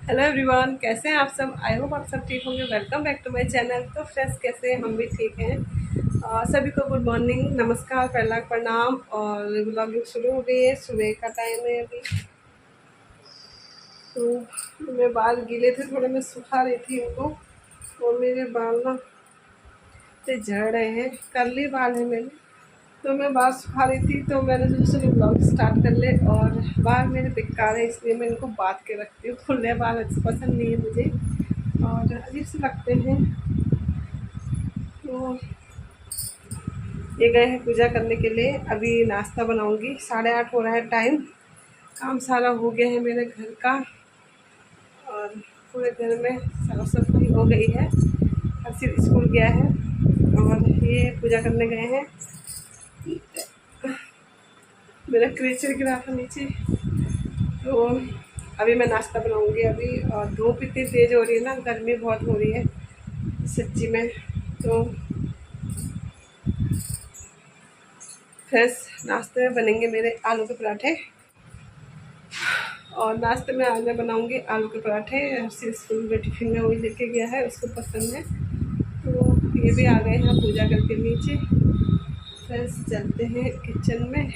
Hello everyone, कैसे हैं आप सब। आई होप आप सब ठीक होंगे। Welcome back to my channel. तो फ्रेंड्स, कैसे हैं? हम भी ठीक हैं। सभी को गुड मॉर्निंग, नमस्कार, पहला प्रणाम। और ब्लॉगिंग शुरू हो गई है। सुबह का टाइम है अभी। तो मेरे बाल गीले थे थोड़े, मैं सुखा रही थी इनको। और मेरे बाल ना इतने झड़ रहे हैं, कर्ली बाल है मेरे। तो मैं बाल सुखा रही थी तो मैंने सोचा चलो ब्लॉग स्टार्ट कर ले। और बाल मेरे बेकार है, इसलिए मैं इनको बात के रखती हूँ। खुले बाल अच्छे पसंद नहीं है मुझे और अजीब से लगते हैं। तो ये गए हैं पूजा करने के लिए। अभी नाश्ता बनाऊंगी। 8:30 हो रहा है टाइम। काम सारा हो गया है मेरे घर का। और पूरे घर में साफ सफाई हो गई है। हर्षित स्कूल गया है और ये पूजा करने गए हैं। मेरा क्रेचर गिरा था नीचे। तो अभी मैं नाश्ता बनाऊंगी अभी। और धूप इतनी तेज़ हो रही है ना, गर्मी बहुत हो रही है सच्ची में। तो फ्रेश नाश्ते में बनेंगे मेरे आलू के पराठे। और नाश्ते में आज मैं बनाऊंगी आलू के पराठे। हर्षित स्कूल में टिफिन में वही लेके गया है, उसको पसंद है। तो ये भी आ गए हैं पूजा करके नीचे। फ्रेंड्स, चलते हैं किचन में।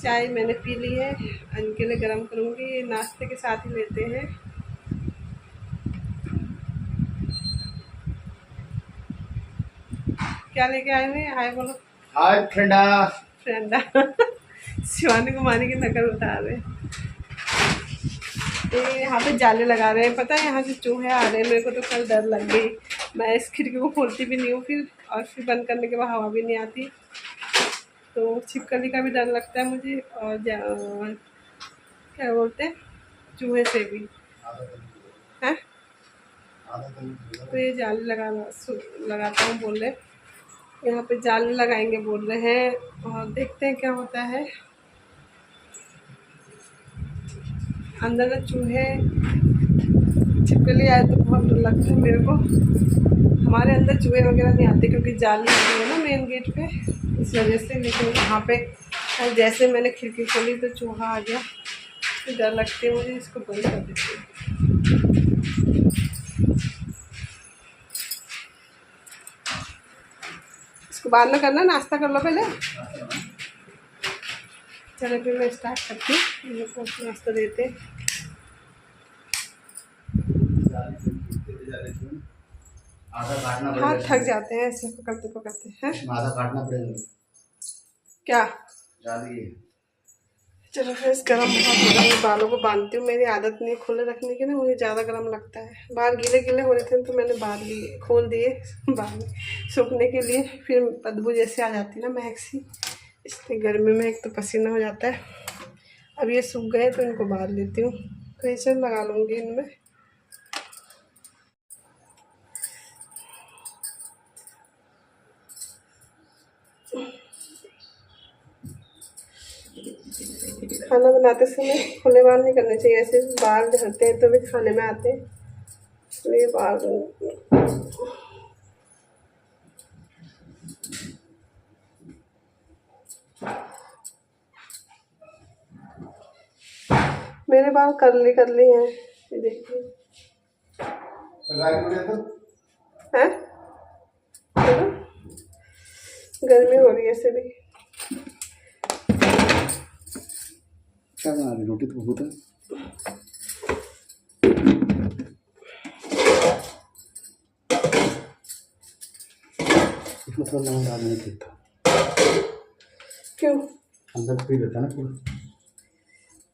चाय मैंने पी ली है, इनके लिए गर्म करूँगी। ये नाश्ते के साथ ही लेते हैं। क्या लेके आए हुए हैं? हाय बोलो। हाय फ्रेंडा। फ्रेंडा। शिवानी कुमारी की नकल उतार रहे हैं। ये यहाँ पे जाले लगा रहे हैं। पता है यहाँ से चूहे आ रहे हैं, मेरे को तो कल डर लग गई। मैं इस खिड़की को खोलती भी नहीं हूँ फिर, और फिर बंद करने के बाद हवा भी नहीं आती। तो छिपकली का भी डर लगता है मुझे। और क्या बोलते हैं, चूहे से भी है। तो ये जाले लगाता हूँ बोल रहे। यहाँ पे जाले लगाएंगे बोल रहे हैं। और देखते हैं क्या होता है। अंदर में चूहे छिपकली आए तो बहुत डर लगता है मेरे को। हमारे अंदर चूहे वगैरह नहीं आते क्योंकि जाली लगी है ना मेन गेट पे, इस वजह से। लेकिन वहाँ पे जैसे मैंने खिड़की खोली तो चूहा आ गया। तो डर लगती है मुझे, इसको बंद कर देती हूँ। इसको बाद में करना, नाश्ता कर लो पहले। चलो फिर मैं स्टार्ट करती हूँ। ये को नाश्ता देते। आधा काटना हाथ पड़ेगा थक इसमें। जाते हैं ऐसे पकड़ते पकड़ते हैं। इसमें आधा काटना पड़ेगा। क्या? जाली। चलो फिर गर्म बहुत हो रहा है, बालों को बांधती हूँ। मेरी आदत नहीं खुले रखने की ना, मुझे ज़्यादा गर्म लगता है। बाल गीले गीले हो रहे थे तो मैंने बाल लिए खोल दिए बाल सूखने के लिए। फिर बदबू जैसे आ जाती है ना, महक सी। इसलिए गर्मी में एक तो पसीना हो जाता है। अब ये सूख गए तो इनको बांध लेती हूँ। क्रेचर लगा लूँगी इनमें। खाना बनाते समय खुले बाल नहीं करने चाहिए। ऐसे बाल झड़ते हैं तो भी खाने में आते हैं, इसलिए बाल मेरे बाल करली करली हैं, ये देखिए। हैं? चलो, गर्मी हो रही है ऐसे भी। क्या बना रही? रोटी तो बहुत है। इसमें थोड़ा नमक डालने नहीं था। क्यों? अंदर पी देता ना फूल।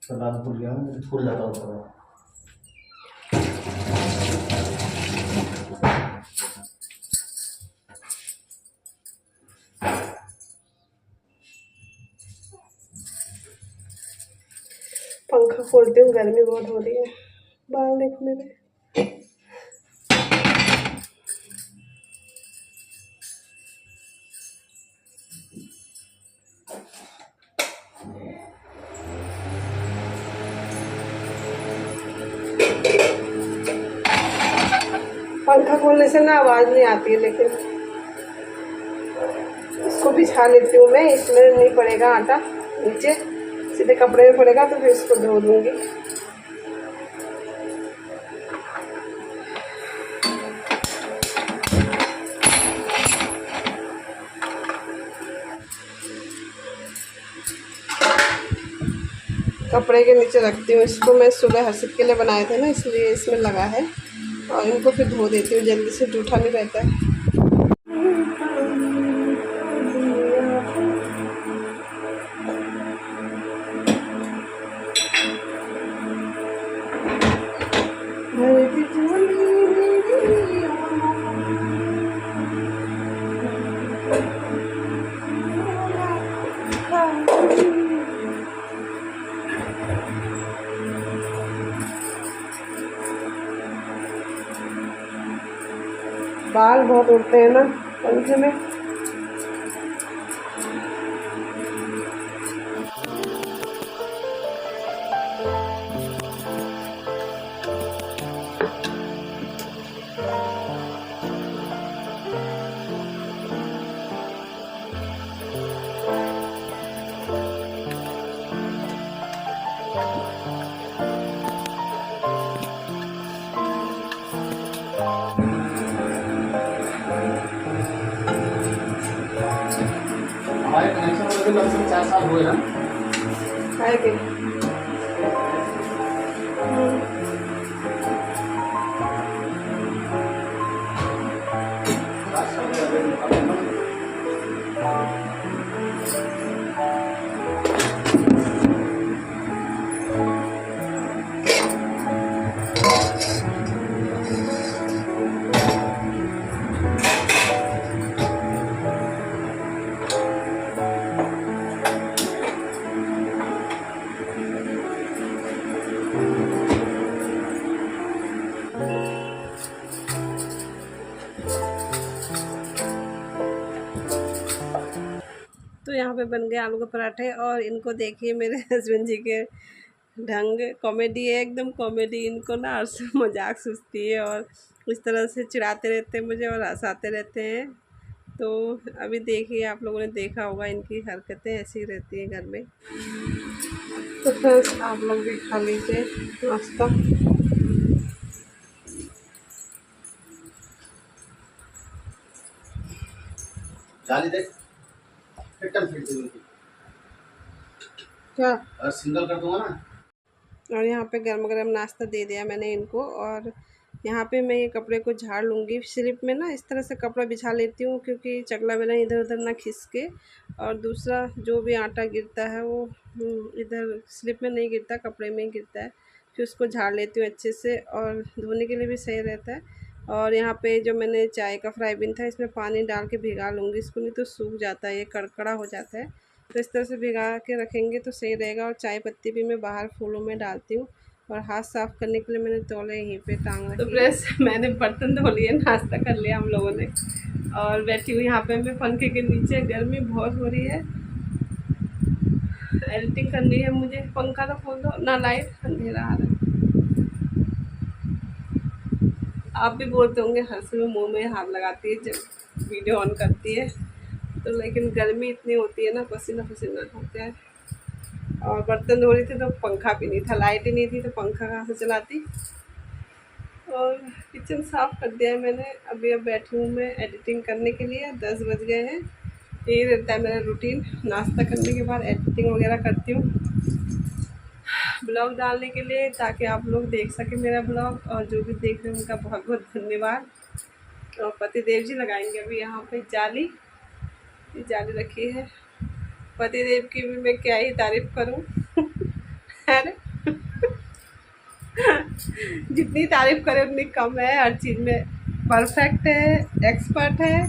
डालना भूल गया, फूल जाता होता है। पंखा खोलती हूँ, गर्मी बहुत हो रही है। बाल देखो मेरे। पंखा खोलने से ना आवाज़ नहीं आती है, लेकिन इसको बिछा लेती हूँ मैं। इसमें नहीं पड़ेगा आटा नीचे, सीधे कपड़े में पड़ेगा तो फिर इसको धो दूँगी। कपड़े के नीचे रखती हूँ इसको। मैं सुबह हर्षित के लिए बनाए थे ना, इसलिए इसमें लगा है। और इनको फिर धो देती हूँ, जल्दी से जूठा नहीं रहता है। बाल बहुत उड़ते हैं ना पंखे में। हमारे कनेक्शन वाले कम से कम 4 साल हुए ना। है कि तो यहाँ पे बन गए आलू के पराठे। और इनको देखिए मेरे हस्बैंड जी के ढंग, कॉमेडी है एकदम कॉमेडी। इनको ना हर मजाक सुस्ती है और इस तरह से चिढ़ाते रहते हैं मुझे और हंसाते रहते हैं। तो अभी देखिए, आप लोगों ने देखा होगा इनकी हरकतें ऐसी रहती हैं घर में। तो फ्रेंड्स आप लोग भी खा लीजिए नाश्ता। जाली देख एकदम फिट हुई थी। क्या? और सिंगल कर दूंगा ना। और यहाँ पे गरम गरम नाश्ता दे दिया मैंने इनको। और यहाँ पे मैं ये कपड़े को झाड़ लूँगी। स्लिप में ना इस तरह से कपड़ा बिछा लेती हूँ क्योंकि चकला बेलन इधर उधर ना खिसके। और दूसरा जो भी आटा गिरता है वो इधर स्लिप में नहीं गिरता, कपड़े में ही गिरता है। फिर उसको झाड़ लेती हूँ अच्छे से और धोने के लिए भी सही रहता है। और यहाँ पे जो मैंने चाय का फ्राई बिन था, इसमें पानी डाल के भिगा लूँगी इसको, नहीं तो सूख जाता है, ये कड़कड़ा हो जाता है। तो इस तरह से भिगा के रखेंगे तो सही रहेगा। और चाय पत्ती भी मैं बाहर फूलों में डालती हूँ। और हाथ साफ़ करने के लिए मैंने तौले यहीं पे टांग रखी। तो फ्रेंड्स मैंने बर्तन धो लिए, नाश्ता कर लिया हम लोगों ने और बैठी हुई यहाँ पे मैं पंखे के नीचे। गर्मी बहुत हो रही है, एडिटिंग करनी है मुझे। पंखा तो खोल दो ना, लाइट, अंधेरा आ रहा है। आप भी बोलते होंगे हंस में मुँह में हाथ लगाती है जब वीडियो ऑन करती है। तो लेकिन गर्मी इतनी होती है ना, पसीना पसीना होता है। और बर्तन धो रही थी तो पंखा भी नहीं था, लाइट ही नहीं थी, तो पंखा कहाँ से चलाती। और किचन साफ़ कर दिया है मैंने। अभी अब बैठी हूँ मैं एडिटिंग करने के लिए। 10 बज गए हैं। यही रहता है मेरा रूटीन, नाश्ता करने के बाद एडिटिंग वगैरह करती हूँ ब्लॉग डालने के लिए, ताकि आप लोग देख सकें मेरा ब्लॉग। और जो भी देख रहे हैं उनका बहुत बहुत धन्यवाद। और पतिदेव जी लगाएंगे अभी यहाँ पे जाली, ये जाली रखी है। पतिदेव की भी मैं क्या ही तारीफ़ करूँ अरे जितनी तारीफ़ करे उतनी कम है। हर चीज़ में परफेक्ट है, एक्सपर्ट है।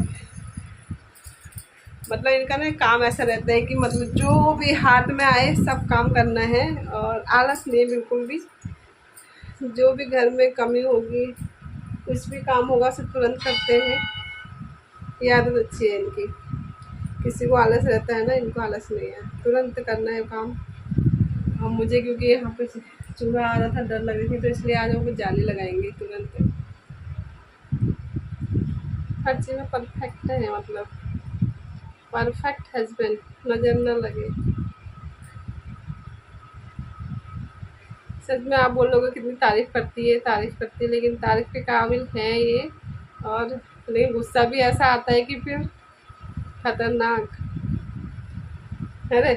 मतलब इनका ना काम ऐसा रहता है कि मतलब जो भी हाथ में आए सब काम करना है। और आलस नहीं बिल्कुल भी। जो भी घर में कमी होगी, कुछ भी काम होगा सब तुरंत करते हैं। ये आदत अच्छी है इनकी। किसी को आलस रहता है ना, इनको आलस नहीं है, तुरंत करना है काम। और मुझे क्योंकि यहाँ पे चूहा आ रहा था, डर लग रही थी, तो इसलिए आज वो जाली लगाएंगे तुरंत। हर चीज़ में परफेक्ट है, मतलब परफेक्ट हस्बैंड, नज़र न लगे। सच में आप बोलोगे कितनी तारीफ़ करती है, लेकिन तारीफ़ के काबिल हैं ये। और लेकिन गुस्सा भी ऐसा आता है कि फिर खतरनाक। अरे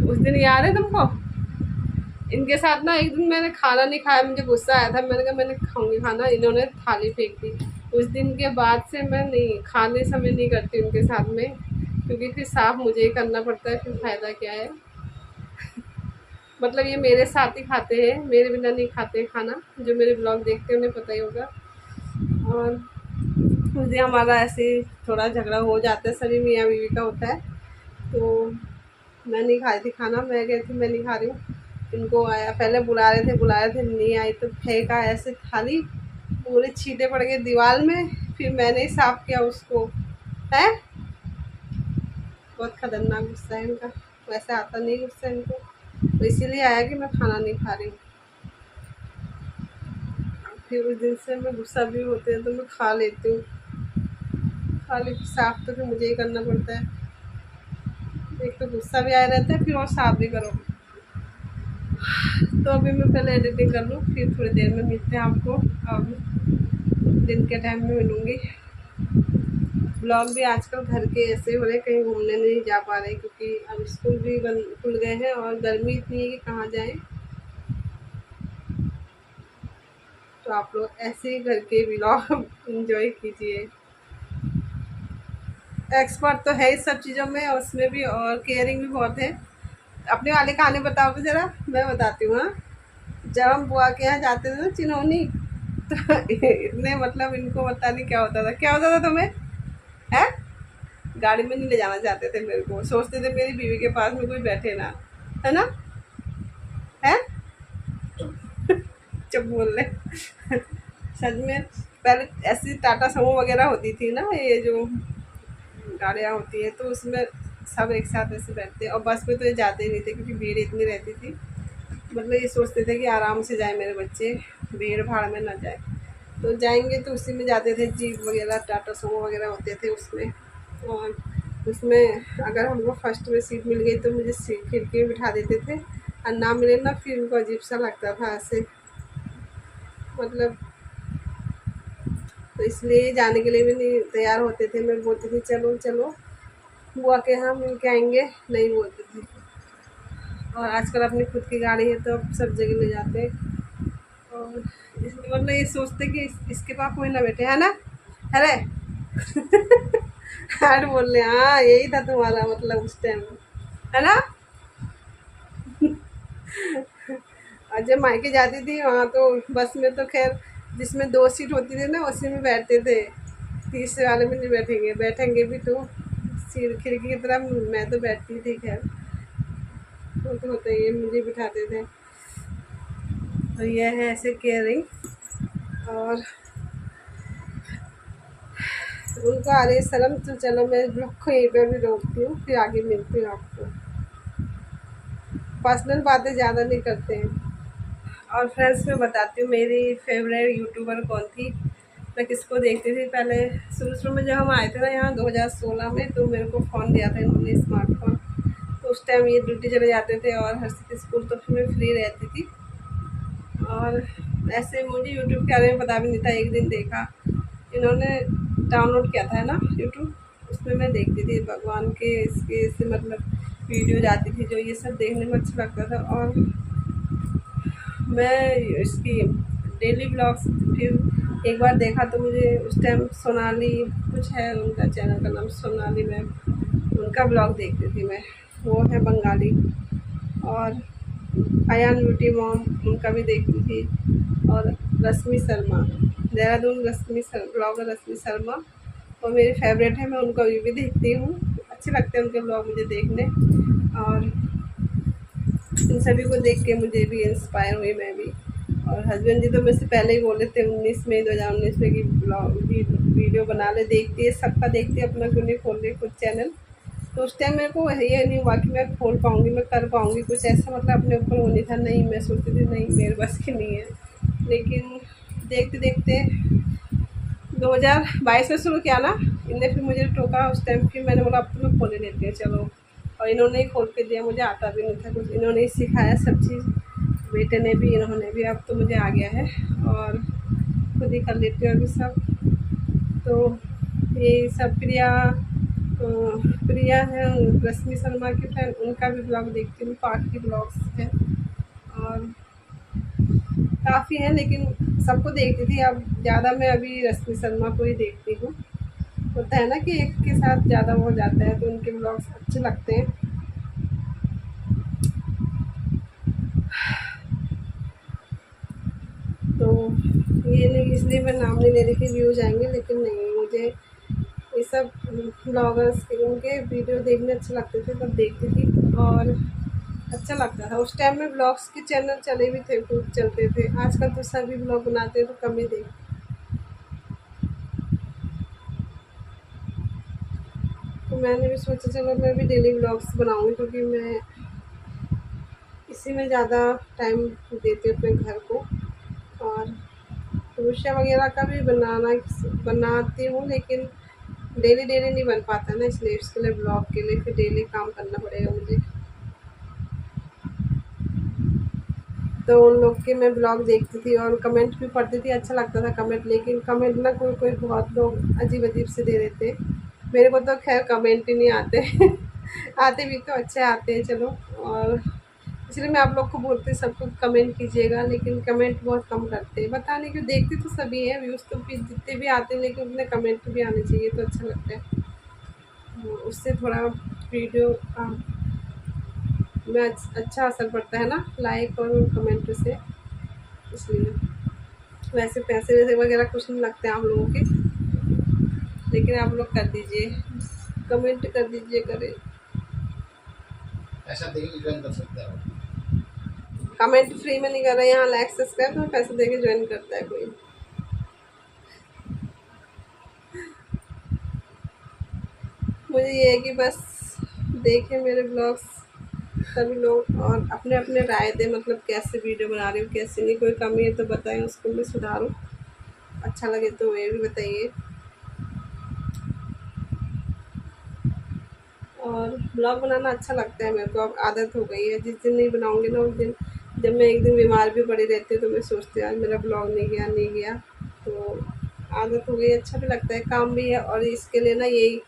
उस दिन याद है तुमको इनके साथ ना एक दिन मैंने खाना नहीं खाया, मुझे गुस्सा आया था, मैंने कहा मैं नहीं खाऊंगी खाना, इन्होंने थाली फेंक दी। उस दिन के बाद से मैं नहीं खाने समय नहीं करती उनके साथ में, क्योंकि फिर साफ मुझे ही करना पड़ता है, फिर फ़ायदा क्या है। मतलब ये मेरे साथ ही खाते हैं, मेरे बिना नहीं खाते खाना। जो मेरे ब्लॉग देखते हैं उन्हें पता ही होगा। और उस दिन हमारा ऐसे थोड़ा झगड़ा हो जाता है, सभी मियाँ बीवी का होता है। तो मैं नहीं खाई थी खाना, मैं कही थी मैं नहीं खा रही हूँ। इनको आया, पहले बुला रहे थे नहीं आई, तो फेंका ऐसे थाली, पूरे छींटे पड़ गए दीवार में। फिर मैंने ही साफ किया उसको। है बहुत खतरनाक गुस्सा है इनका, वैसे आता नहीं गुस्सा इनको, तो इसीलिए आया कि मैं खाना नहीं खा रही हूँ। फिर उस दिन से मैं गुस्सा भी होते हैं तो मैं खा लेती हूँ, खा लेती। साफ तो फिर मुझे ही करना पड़ता है, एक तो गुस्सा भी आया रहता है, फिर और साफ भी करो। तो अभी मैं पहले एडिटिंग कर लूँ, फिर थोड़ी देर में मिलते हैं आपको। अब दिन के टाइम में मिलूँगी। ब्लॉग भी आजकल घर के ऐसे हो रहे, कहीं घूमने नहीं जा पा रहे, क्योंकि अब स्कूल भी बंद खुल गए हैं और गर्मी इतनी है कि कहाँ जाएं। तो आप लोग ऐसे ही घर के ब्लॉग एंजॉय कीजिए। एक्सपर्ट तो है इस सब चीज़ों में, और उसमें भी, और केयरिंग भी बहुत है। अपने वाले कहानी बताओ तो ज़रा, मैं बताती हूँ। हाँ, जब हम बुआ के यहाँ जाते थे ना चिन्होनी, तो इतने मतलब इनको पता नहीं क्या होता था। क्या होता था तुम्हें? है गाड़ी में नहीं ले जाना चाहते थे मेरे को, सोचते थे मेरी बीवी के पास में कोई बैठे ना, है ना? है चुप बोल रहे सच में। पहले ऐसी टाटा समो वगैरह होती थी ना, ये जो गाड़ियाँ होती है, तो उसमें सब एक साथ ऐसे बैठते, और बस में तो ये जाते ही नहीं थे क्योंकि भीड़ इतनी रहती थी। मतलब ये सोचते थे कि आराम से जाए मेरे बच्चे, भीड़ भाड़ में ना जाए। तो जाएंगे तो उसी में जाते थे, जीप वगैरह टाटा सुमो वगैरह होते थे उसमें। और उसमें अगर हमको फर्स्ट में सीट मिल गई तो मुझे खिड़की में बिठा देते थे, और ना मिले ना, फिर उनको अजीब सा लगता था ऐसे, मतलब। तो इसलिए जाने के लिए भी नहीं तैयार होते थे। मैं बोलती थी चलो चलो बुआ के यहाँ मिल के आएंगे, नहीं बोलते थे। और आजकल अपनी खुद की गाड़ी है तो अब सब जगह ले जाते हैं। और मतलब ये सोचते कि इसके पास कोई ना बैठे, है ना? अरे हार्ड बोल रहे, हाँ यही था तुम्हारा मतलब उस टाइम, है ना? और जब मायके जाती थी वहाँ तो बस में तो खैर जिसमें 2 सीट होती थी ना उसी में बैठते थे, तीसरे वाले में नहीं बैठेंगे, बैठेंगे भी तो सीट खिड़की की तरफ मैं तो बैठती थी। खैर वो तो होता ही है, मुझे बिठाते थे। तो यह है ऐसे केयरिंग। और उनको आ रही है शर्म, तो चलो मैं ब्लॉग को यहीं पर भी रोकती हूँ, फिर आगे मिलती हूँ आपको। पर्सनल बातें ज़्यादा नहीं करते हैं। और फ्रेंड्स मैं बताती हूँ मेरी फेवरेट यूट्यूबर कौन थी, मैं किसको देखती थी पहले। शुरू में जब हम आए थे ना यहाँ 2016 में, तो मेरे को फ़ोन दिया था इन्होंने, स्मार्टफोन। तो उस टाइम ये ड्यूटी चले जाते थे और हर स्कूल, तो फिर मैं फ्री रहती थी। और ऐसे मुझे यूट्यूब के बारे में पता भी नहीं था, एक दिन देखा इन्होंने डाउनलोड किया था, है ना, यूट्यूब। उसमें मैं देखती थी भगवान के इसके से मतलब वीडियो जाती थी, जो ये सब देखने में अच्छा लगता था। और मैं इसकी डेली ब्लॉग्स फिर एक बार देखा, तो मुझे उस टाइम सोनाली कुछ है उनका चैनल का नाम, सोनाली मैम, उनका ब्लॉग देखती थी मैं, वो है बंगाली। और अयान ब्यूटी मॉम, उनका भी देखती थी। और रश्मि शर्मा, देहरादून ब्लॉगर रश्मि शर्मा, वो मेरी फेवरेट है, मैं उनका भी देखती हूँ, अच्छे लगते हैं उनके ब्लॉग मुझे देखने। और इन सभी को देख के मुझे भी इंस्पायर हुई मैं भी। और हस्बैंड जी तो मुझसे पहले ही बोले थे 19 मई 2019 में कि ब्लॉग वीडियो बना ले, देखती है सबका, देखती है, अपना क्यों नहीं खोल रही खुद चैनल। तो उस टाइम मेरे को ये नहीं हुआ कि मैं खोल पाऊँगी, मैं कर पाऊँगी कुछ ऐसा, मतलब अपने ऊपर वो नहीं था, नहीं मैं सोचती थी नहीं मेरे बस की नहीं है। लेकिन देखते देखते 2022 में शुरू किया ना, इनने फिर मुझे टोका उस टाइम, फिर मैंने बोला अब तो मैं खोल ही लेती हूँ चलो। और इन्होंने ही खोल के दिया, मुझे आता भी नहीं था कुछ, इन्होंने ही सिखाया सब चीज़, बेटे ने भी इन्होंने भी, अब तो मुझे आ गया है और खुद ही कर लेती हूँ अभी सब। तो ये सब प्रिया है रश्मि शर्मा की फ्रेंड, उनका भी ब्लॉग देखती हूँ, पार्क की ब्लॉग्स है। और काफ़ी हैं, लेकिन सबको देखती थी। अब ज़्यादा मैं अभी रश्मि शर्मा को ही देखती हूँ। होता है ना कि एक के साथ ज़्यादा हो जाता है, तो उनके ब्लॉग्स अच्छे लगते हैं। तो ये नहीं, इसलिए मैं नाम नहीं ले रही कि व्यूज़ आएंगे, लेकिन नहीं, मुझे ये सब ब्लॉगर्स के उनके वीडियो देखने अच्छे लगते थे, तब देखती थी और अच्छा लगता था। उस टाइम में ब्लॉग्स के चैनल चले भी थे, खूब चलते थे। आजकल तो सभी ब्लॉग बनाते हैं, तो कम ही देख। तो मैंने भी सोचा चलो मैं भी डेली ब्लॉग्स बनाऊँगी, क्योंकि मैं इसी में ज़्यादा टाइम देती हूँ अपने घर को। और क्रोशिया वगैरह का भी बनाती हूँ, लेकिन डेली डेली नहीं बन पाता ना, इसलिए उसके लिए ब्लॉग के लिए फिर डेली काम करना पड़ेगा मुझे। तो उन लोग के मैं ब्लॉग देखती थी और कमेंट भी पढ़ती थी, अच्छा लगता था कमेंट। लेकिन कमेंट ना कोई कोई बहुत लोग अजीब अजीब से दे देते। मेरे को तो खैर कमेंट ही नहीं आते आते भी तो अच्छे आते हैं चलो। और इसलिए मैं आप लोग को बोलती सबको कमेंट कीजिएगा, लेकिन कमेंट बहुत कम करते हैं। पता नहीं क्यों, देखते तो सभी हैं, व्यूज़ तो भी जितने भी आते हैं, लेकिन उतने कमेंट भी आने चाहिए तो अच्छा लगता है। उससे थोड़ा वीडियो में अच्छा असर पड़ता है ना, लाइक और कमेंट से, इसलिए। वैसे पैसे वैसे वगैरह कुछ नहीं लगते आप लोगों के, लेकिन आप लोग कर दीजिए, कमेंट कर दीजिए, करें। ऐसा देखिए ज्वाइन कर सकते हैं। कमेंट फ्री में नहीं कर रहे, यहाँ लाइक सब्सक्राइब तो पैसे दे के ज्वाइन करता है कोई। मुझे ये है कि बस देखें मेरे ब्लॉग्स सभी लोग और अपने अपने राय दें, मतलब कैसे वीडियो बना रही हूँ कैसे नहीं। कोई कमी है तो बताएं, उसको मैं सुधारूँ। अच्छा लगे तो ये भी बताइए। और ब्लॉग बनाना अच्छा लगता है मेरे को, अब आदत हो गई है। जिस दिन नहीं बनाऊँगी ना, उस दिन, जब मैं एक दिन बीमार भी पड़ी रहती हूँ, तो मैं सोचती हूँ आज मेरा ब्लॉग नहीं गया। तो आदत हो गई, अच्छा भी लगता है, काम भी है। और इसके लिए ना यही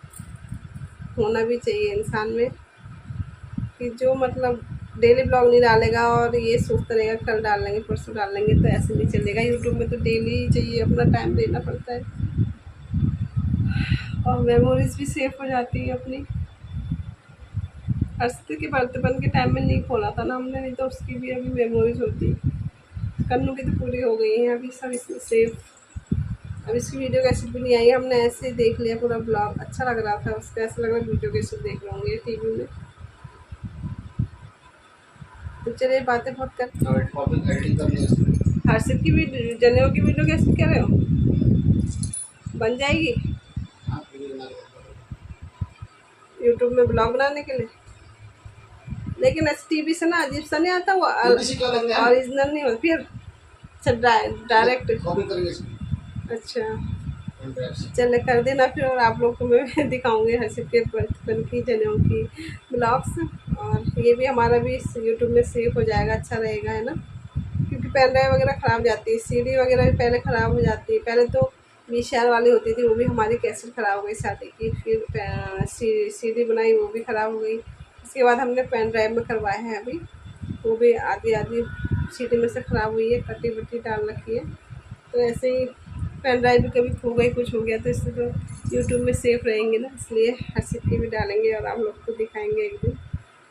होना भी चाहिए इंसान में कि जो मतलब डेली ब्लॉग नहीं डालेगा और ये सोचता रहेगा कल डाल लेंगे परसों डाल लेंगे, तो ऐसे नहीं चलेगा। यूट्यूब में तो डेली ही चाहिए, अपना टाइम देना पड़ता है और मेमोरीज भी सेव हो जाती है अपनी। हर्षित के बर्थडे के टाइम में नहीं खोला था ना हमने, नहीं तो उसकी भी अभी मेमोरीज होती। कन्नू की तो पूरी हो गई हैं अभी सब इसमें सेव। अब इसकी वीडियो कैसेट भी नहीं आई, हमने ऐसे ही देख लिया पूरा ब्लॉग, अच्छा लग रहा था उसका, ऐसा लग रहा है वीडियो कैसेट देख लूँगी टीवी में। तो चलिए बातें बहुत हर्षित की वीडियो, जनेऊ की वीडियो कैसे कह रहे हो, बन जाएगी यूट्यूब में ब्लॉग बनाने के लिए। लेकिन टीवी से ना अजीब सा नहीं आता, वो ओरिजिनल नहीं होता फिर। अच्छा डायरेक्ट, अच्छा चले कर देना फिर। और आप लोग को मैं दिखाऊंगी हर्षित के बचपन की जनेऊ की ब्लॉग्स। और ये भी हमारा भी यूट्यूब में सेव हो जाएगा, अच्छा रहेगा, है ना। क्योंकि पेन ड्राइव वगैरह ख़राब जाती है, सीडी वगैरह भी पहले ख़राब हो जाती है। पहले तो VCR वाली होती थी, वो भी हमारी कैसेट ख़राब हो गई शादी की। फिर सीडी बनाई, वो भी ख़राब हो गई। इसके बाद हमने पेन ड्राइव में करवाए हैं अभी, वो भी आधी आधी सीडी में से ख़राब हुई है, कटी वटी डाल रखी है। तो ऐसे ही पेन ड्राइव भी कभी खो गई, कुछ हो गया, तो इससे तो यूट्यूब में सेफ रहेंगे ना, इसलिए हर्षित की भी डालेंगे और आप लोग को दिखाएंगे एक दिन,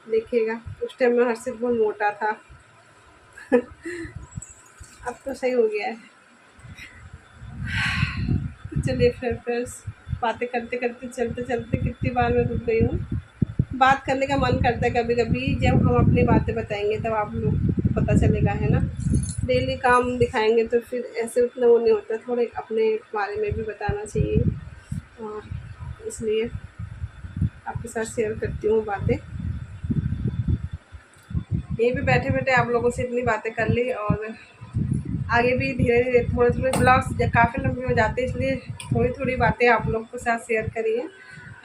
देखिएगा। उस टाइम में हर्षित बहुत मोटा था अब तो सही हो गया है। तो चलिए फिर फ्रेंड्स, बातें करते करते चलते चलते कितनी बार मैं रुक गई हूँ। बात करने का मन करता है कभी कभी, जब हम अपनी बातें बताएंगे तब आप लोग को पता चलेगा, है ना। डेली काम दिखाएंगे तो फिर ऐसे उतना वो नहीं होता, थोड़े अपने बारे में भी बताना चाहिए। और इसलिए आपके साथ शेयर करती हूँ बातें। यहीं पे बैठे बैठे आप लोगों से इतनी बातें कर ली, और आगे भी धीरे धीरे थोड़े थोड़े ब्लॉग्स काफ़ी लंबे हो जाते हैं, इसलिए थोड़ी थोड़ी बातें आप लोग के साथ शेयर करिए।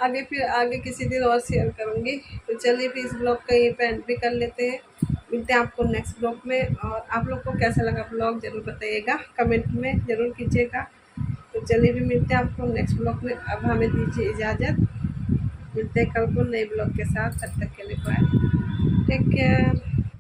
आगे फिर आगे किसी दिन और शेयर करूँगी। तो चलिए फिर इस ब्लॉग का यहीं पे एंड भी कर लेते हैं। मिलते हैं आपको नेक्स्ट ब्लॉग में। और आप लोग को कैसा लगा ब्लॉग ज़रूर बताइएगा, कमेंट में ज़रूर कीजिएगा। तो चलिए भी मिलते हैं आपको नेक्स्ट ब्लॉग में। अब हमें दीजिए इजाज़त, मिलते हैं कल को नए ब्लॉग के साथ। तब तक के लिए बाय, टेक केयर।